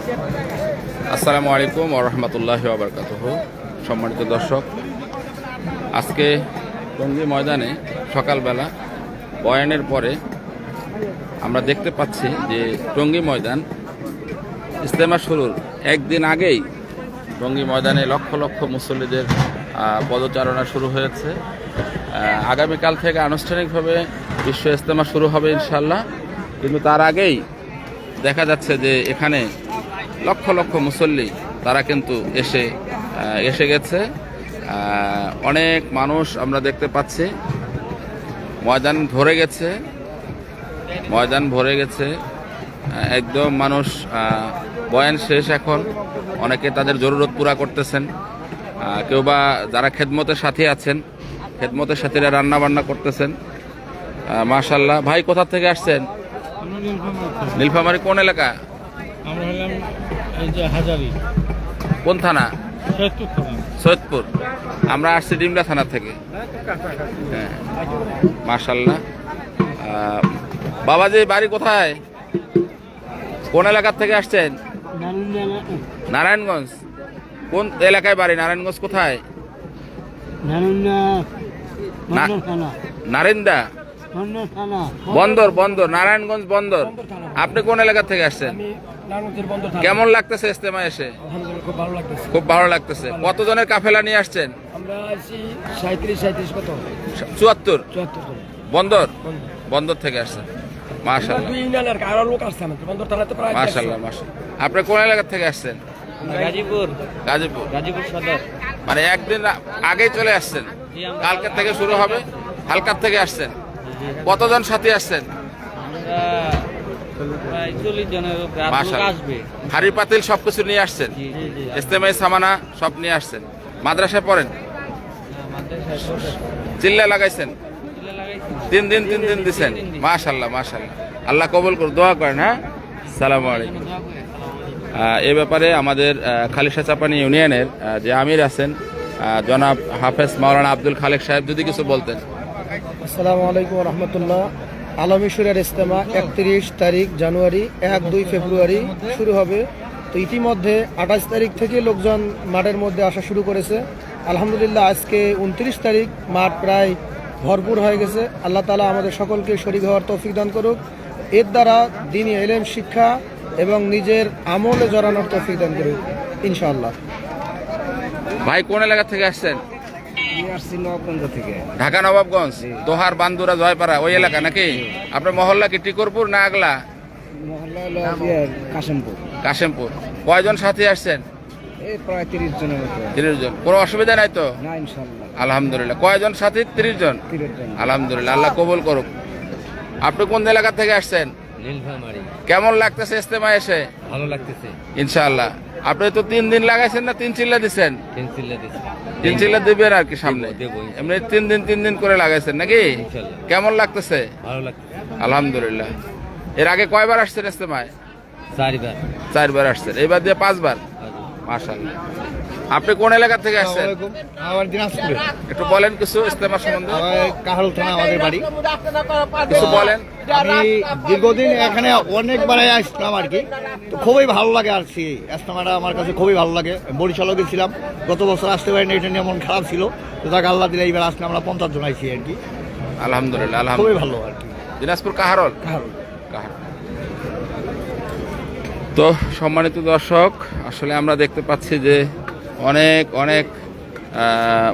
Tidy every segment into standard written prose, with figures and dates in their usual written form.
আসসালামু আলাইকুম ওয়া রাহমাতুল্লাহি ওয়া বারাকাতুহু। সম্মানিত দর্শক, আজকে টঙ্গী ময়দানে সকালবেলা বয়ানের পরে আমরা দেখতে পাচ্ছি যে টঙ্গী ময়দান ইজতেমা শুরুর একদিন আগেই টঙ্গী ময়দানে লক্ষ লক্ষ মুসল্লিদের পদচারণা শুরু হয়েছে। আগামীকাল থেকে আনুষ্ঠানিকভাবে বিশ্ব ইজতেমা শুরু হবে ইনশাল্লাহ, কিন্তু তার আগেই দেখা যাচ্ছে যে এখানে লক্ষ লক্ষ মুসল্লি তারা কিন্তু এসে গেছে। অনেক মানুষ আমরা দেখতে পাচ্ছি, ময়দান ভরে গেছে একদম মানুষ। বয়ান শেষ, এখন অনেকে তাদের জরুরত পুরা করতেছেন, কেউ বা যারা খেদমতের সাথী আছেন, খেদমতের সাথীরা রান্না বান্না করতেছেন। মাশাআল্লাহ। ভাই কোথা থেকে আসছেন? নীলফামারী। কোন এলাকা? আমরা হলাম এই যে হাজারি। কোন থানা? সৈয়দপুর। আমরা আসছি ডিমলা থানা থেকে। হ্যাঁ, মাশাআল্লাহ। বাবাজি বাড়ি কোথায়? কোন এলাকার থেকে আসছেন? নারায়ণগঞ্জ। কোন এলাকায় বাড়ি? নারায়ণগঞ্জ কোথায়? নারিন্দা বন্দর। নারায়ণগঞ্জ বন্দর। আপনি কোন এলাকা থেকে আসছেন? কেমন লাগতেছে ইজতেমা এসে? খুব ভালো লাগতেছে। কতজনের কাফেলা নিয়ে আসছেন? 74। বন্দর থেকে আসছেন। মাশাআল্লাহ। আপনি কোন এলাকা থেকে আসছেন? গাজীপুর সদর। মানে একদিন আগেই চলে আসছেন, কালকে থেকে শুরু হবে। হালকার থেকে আসছেন। কতজন সাথী আসছেন? হাড়ি পাতিল সবকিছু নিয়ে আসছেন, ইজতেমাই সামানা সব নিয়ে আসছেন। মাদ্রাসায় পড়েন? চিল্লা লাগাইছেন? 3 দিন দিচ্ছেন। মাশাআল্লাহ। আল্লাহ কবুল করে, দোয়া করেন। হ্যাঁ, আসসালামু আলাইকুম। এ ব্যাপারে আমাদের খালিশা চাপানি ইউনিয়নের যে আমির আছেন জনাব হাফেজ মাওলানা আব্দুল খালেক সাহেব যদি কিছু বলতেন। আসসালামু আলাইকুম রহমতুল্লাহ। আলমী শূরার ইজতেমা 31 তারিখ জানুয়ারি, 1-2 ফেব্রুয়ারি শুরু হবে। তো ইতিমধ্যে 28 তারিখ থেকে লোকজন মাঠের মধ্যে আসা শুরু করেছে। আলহামদুলিল্লাহ, আজকে 29 তারিখ, মাঠ প্রায় ভরপুর হয়ে গেছে। আল্লাহ তাআলা আমাদের সকলকে শরীক হওয়ার তৌফিক দান করুক। এর দ্বারা দ্বীনি ইলম শিক্ষা এবং নিজের আমলে জড়ানোর তৌফিক দান করুক ইনশাআল্লাহ। ভাই কোন এলাকা থেকে আসছেন? নবাবগঞ্জ থেকে। ঢাকা নবাবগঞ্জ, দোহার, বান্দুরা, জয়পাড়া ওই এলাকা নাকি? আপনার মহল্লা কি টিকরপুর না আগলা? কাশেমপুর। কয়জন সাথী আসছেন? প্রায় 30 জনের মতো। 30 জন। কোনো অসুবিধা নাই তো? না, ইনশাআল্লাহ। আলহামদুলিল্লাহ। কয়জন সাথী? 30 জন। আলহামদুলিল্লাহ, আল্লাহ কবুল করুক। আপনি কোন এলাকা থেকে আসছেন? নীলফামারী। কেমন লাগতেছে ইজতেমা এসে? ভালো লাগতেছে ইনশাআল্লাহ। আপনি তো 3 দিন লাগাইছেন না 3 চিল্লা দিচ্ছেন? 3 চিল্লা দিবেন আর কি সামনে। এমনি 3 দিন করে লাগাইছেন নাকি? কেমন লাগতেছে? ভালো লাগতেছে আলহামদুলিল্লাহ। এর আগে কয়বার আসছেন ইজতেমায়? 4বার আসছেন। এইবার দিয়ে 5বার। মাশাআল্লাহ। আপনি কোন এলাকা থেকে আসছেন? আমার দিনাজপুরে। একটু বলেন কিছু ইজতেমা সম্বন্ধে। কাহারোল থানা আমাদের বাড়ি। কিছু বলেন। আমি দীর্ঘদিন এখানে অনেকবার আসলাম আর কি, তো খুবই ভালো লাগে আর কি। ইজতেমাটা আমার কাছে খুবই ভালো লাগে। বরিশালও গেছিলাম, গত বছর আসতে পারিনি, এটা নিয়ে মন খারাপ ছিল। তো তাকে আল্লাহ দিলে এইবার আসলে আমরা 50 জন আইছি আর কি। আলহামদুলিল্লাহ। খুবই ভালো আর কি। দিনাজপুর কাহারোল। তো সম্মানিত দর্শক, আসলে আমরা দেখতে পাচ্ছি যে অনেক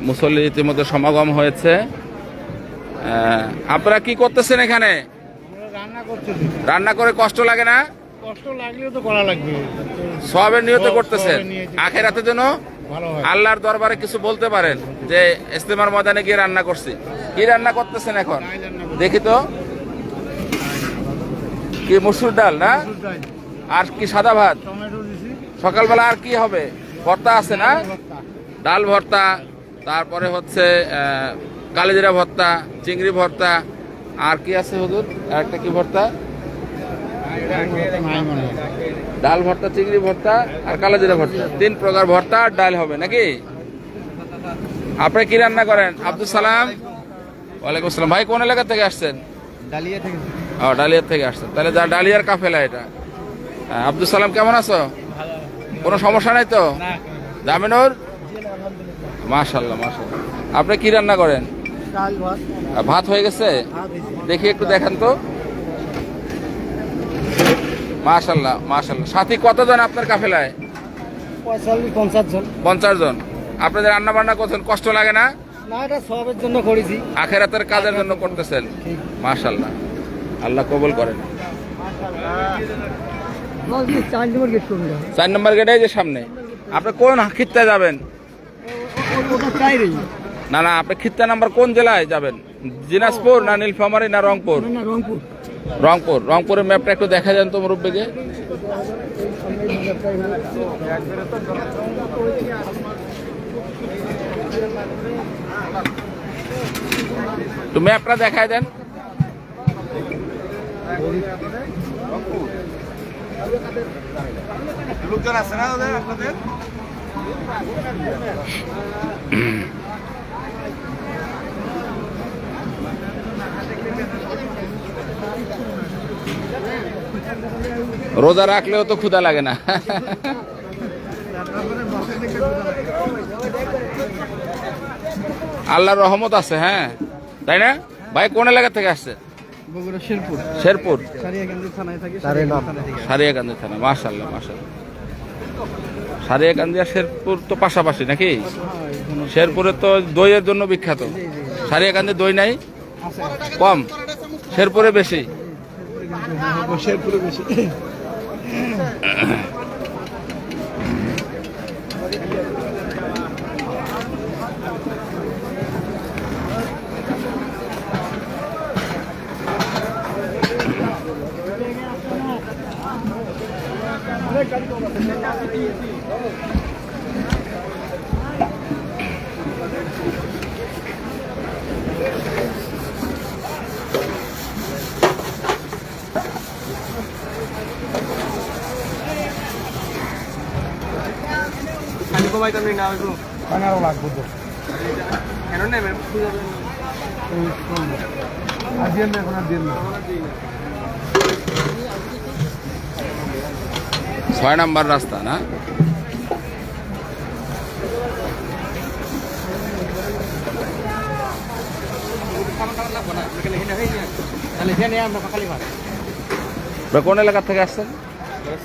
মুসল্লি ইতিমধ্যে সমাগম হয়েছে। আপনারা কি করতেছেন এখানে? রান্না করে কষ্ট লাগে না? কষ্ট লাগলেও তো করা লাগবে। সওয়াবের নিয়তে করতেছেন, আখিরাতের জন্য আল্লাহর দরবারে কিছু বলতে পারেন যে ইজতেমার ময়দানে গিয়ে রান্না করছি। কি রান্না করতেছেন এখন দেখি তো? কি মসুর ডাল না? আর কি সাদা ভাত? সকালবেলা আর কি হবে? ভর্তা আছে না? ডাল ভর্তা, তারপরে হচ্ছে কালিজিরা ভর্তা, চিংড়ি ভর্তা, আর কি আছে হুজুর? আরেকটা কি ভর্তা? ডাল ভর্তা, চিংড়ি ভর্তা আর কালিজিরা ভর্তা। 3 প্রকার ভর্তা আর ডাল হবে নাকি? আপনি কি রান্না করেন? আব্দুল সালাম। ওয়ালাইকুম আসসালাম। ভাই কোন এলাকা থেকে আসছেন? ডালিয়া থেকে। ডালিয়া থেকে আসছেন। তাহলে ডালিয়ার কাফেলা এটা। আব্দুল সালাম, কেমন আছো? ভালো কোনো সমস্যা নাই তো? না জামিনুর, মাশাল্লাহ মাশাল্লাহ। আপনি কি রান্না করেন? ভাত হয়ে গেছে? দেখি একটু দেখান তো। মাশাল্লাহ মাশাল্লাহ। সাথী কতজন আপনার কাফেলায়? 45-50 জন। 50 জন। আপনাদের রান্না বান্না করছেন, কষ্ট লাগে না? না, এটা সবের জন্য করেছি। আখেরাতের কাজের জন্য করতেছেন। মাশাল্লাহ, আল্লাহ কবুল করেন। 4 নম্বর গেটে যে সামনে। আপনি কোন খিত্তায় যাবেন? না না, আপনি খিত্তা নাম্বার কোন জেলায় যাবেন? দিনাজপুর না নীলফামারী না রংপুর? রংপুর। রংপুর। রংপুরের ম্যাপটা একটু দেখা যান তো মুরব্বীকে। তো ম্যাপটা দেখায় দেন। লোকজন আছে না ওদের আপনাদের? রোজা রাখলেও তো ক্ষুধা লাগে না। আল্লাহর রহমত আছে, হ্যাঁ তাই না ভাই? কোন এলাকা থেকে আসছে? বগুড়া শেরপুর। শেরপুর, সারিয়াকান্দি থানায় থাকি। সারিয়াকান্দি থানা। মাশাআল্লাহ মাশাআল্লাহ। সারিয়াকান্দি আর শেরপুর তো পাশাপাশি নাকি? শেরপুরে তো দইয়ের জন্য বিখ্যাত। সারিয়াকান্দি দই নাই, কম। শেরপুরে বেশি। শেরপুরে বেশি। লাগবো তো। এখন আর দিন না। 6 নাম্বার রাস্তা না? কোন এলাকা থেকে আসছেন?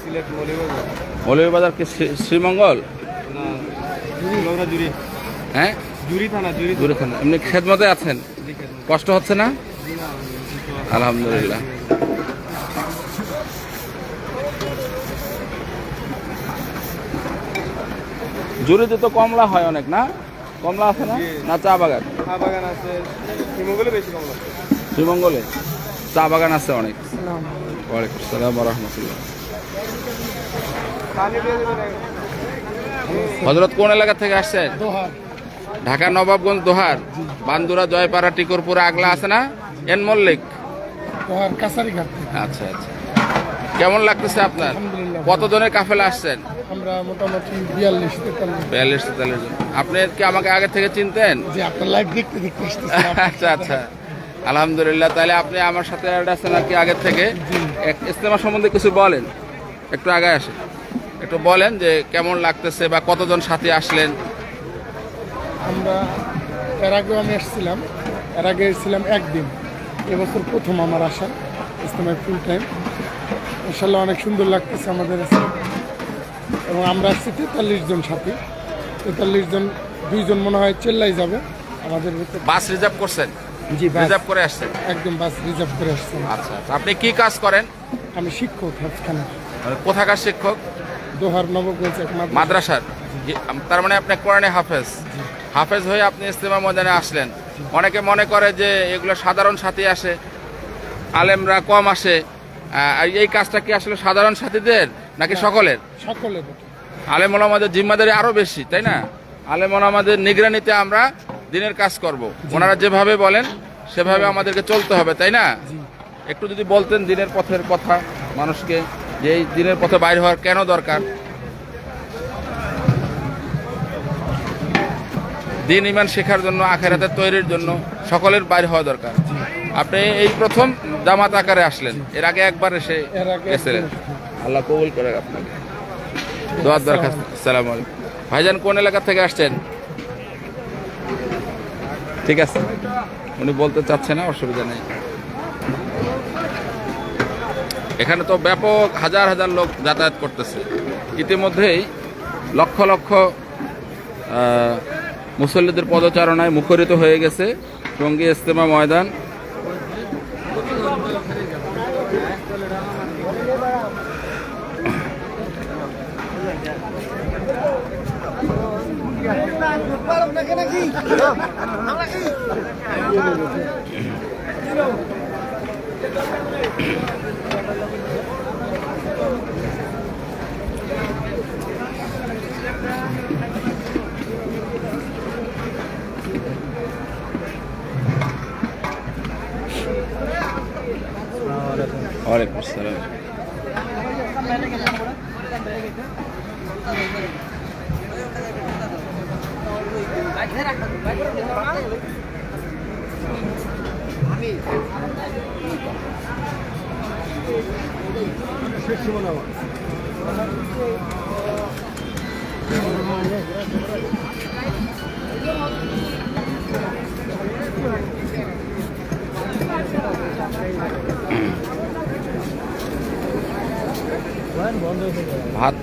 সিলেট মৌলভীবাজার। মৌলভীবাজার কি শ্রীমঙ্গল? জুরি। হ্যাঁ, জুরি থানা, জুরি। দূরে থানা। এমনি খেদমতে আছেন? কষ্ট হচ্ছে না? আলহামদুলিল্লাহ। জুরিতে তো কমলা হয় অনেক না? কমলা আছে না? না চা বাগান? চা বাগান আছে, শ্রীমঙ্গলে বেশি কমলা। শ্রীমঙ্গলে চা বাগান আছে অনেক। ওয়ালাইকুম আসসালাম ওয়া রাহমাতুল্লাহ। হযরত কোন এলাকা থেকে আসছেন? দোহার। ঢাকা নবাবগঞ্জ দোহার, বান্দুরা, জয়পাড়া, টিকরপুর, আগলা আছে না? এন মল্লিক। দোহার কাছারি ঘাট। আচ্ছা আচ্ছা। কেমন লাগতেছে আপনার? আলহামদুলিল্লাহ। কতজনের কাফেলা আসছেন? আমরা মোটামুটি 42-43। 42-43 জন। আপনি কি আমাকে আগে থেকে চিনতেন? যে আপনার লাইভ দেখতে দেখতে আচ্ছা আচ্ছা, আলহামদুলিল্লাহ। তাহলে আপনি আমার সাথে অ্যাড আছেন আর কি আগে থেকে। ইজতেমা সম্বন্ধে কিছু বলেন, একটু আগে আসেন, একটু বলেন যে কেমন লাগতেছে বা কতজন সাথী আসলেন। আমরা এর আগেও আমি এসেছিলাম, এর আগে এসেছিলাম একদিন। এবছর প্রথম আমার আসা ইজতেমায় ফুল টাইম। ইনশাল্লাহ অনেক সুন্দর লাগতেছে আমাদের কাছে। এবং আমরা আসছি 43 জন সাথী। 43 জন, 2 জন মনে হয় চেল্লাই যাবে আমাদের ভিতরে। বাস রিজার্ভ করছেন? জি, রিজার্ভ করে আসছেন? একদম বাস রিজার্ভ করে আসছি। আচ্ছা আচ্ছা। আপনি কি কাজ করেন? আমি শিক্ষক হাফখানা, কোথাকার শিক্ষক? দোহার নবগঞ্জ এক মাদ্রাসার। তার মানে আপনি কোরআনে হাফেজ। হাফেজ হয়ে আপনি ইজতেমা ময়দানে আসলেন। অনেকে মনে করে যে এগুলো সাধারণ সাথী আসে, আলেমরা কম আসে। এই কাজটা কি আসলে সাধারণ সাথীদের নাকি সকলের? সকলের। আলেম ওলামাদের জিম্মাদারি আরো বেশি, তাই না? আলেম ওলামাদের নিগরানিতে আমরা দিনের কাজ করব। ওনারা যেভাবে বলেন সেভাবে আমাদেরকে চলতে হবে, তাই না? একটু যদি বলতেন দিনের পথের কথা মানুষকে, যে এই দিনের পথে বাইরে হওয়ার কেন দরকার। দিন ইমান শেখার জন্য, আখেরাতের তৈরির জন্য সকলের বাইরে হওয়া দরকার। আপনি এই প্রথম জামাত আকারে আসলেন, এর আগে একবার এসে গেছিলেন। আল্লাহ কবুল করে আপনাকে। দোয়ার দরখাস্ত। আসসালামু আলাইকুম। ভাইজান কোন এলাকা থেকে আসছেন? ঠিক আছে, উনি বলতে চাচ্ছে না, অসুবিধা নেই। এখানে তো ব্যাপক হাজার হাজার লোক যাতায়াত করতেছে। ইতিমধ্যেই লক্ষ লক্ষ মুসল্লিদের পদচারণায় মুখরিত হয়ে গেছে টঙ্গী ইজতেমা ময়দান। ওয়ালাইকুম আসসালাম। ভাত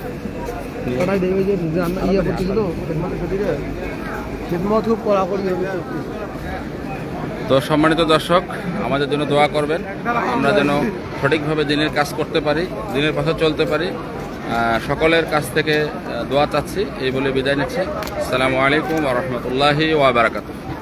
কটাই দেখবে যে রান্না ইয়ে করছিল তো খেদমত খুব কড়াকড়ি হবে। তো সম্মানিত দর্শক, আমাদের জন্য দোয়া করবেন, আমরা যেন সঠিকভাবে দিনের কাজ করতে পারি, দিনের পথে চলতে পারি। সকলের কাছ থেকে দোয়া চাচ্ছি, এই বলে বিদায় নিচ্ছি। আসসালামু আলাইকুম ওয়া রাহমাতুল্লাহি ওয়া বারাকাতুহু।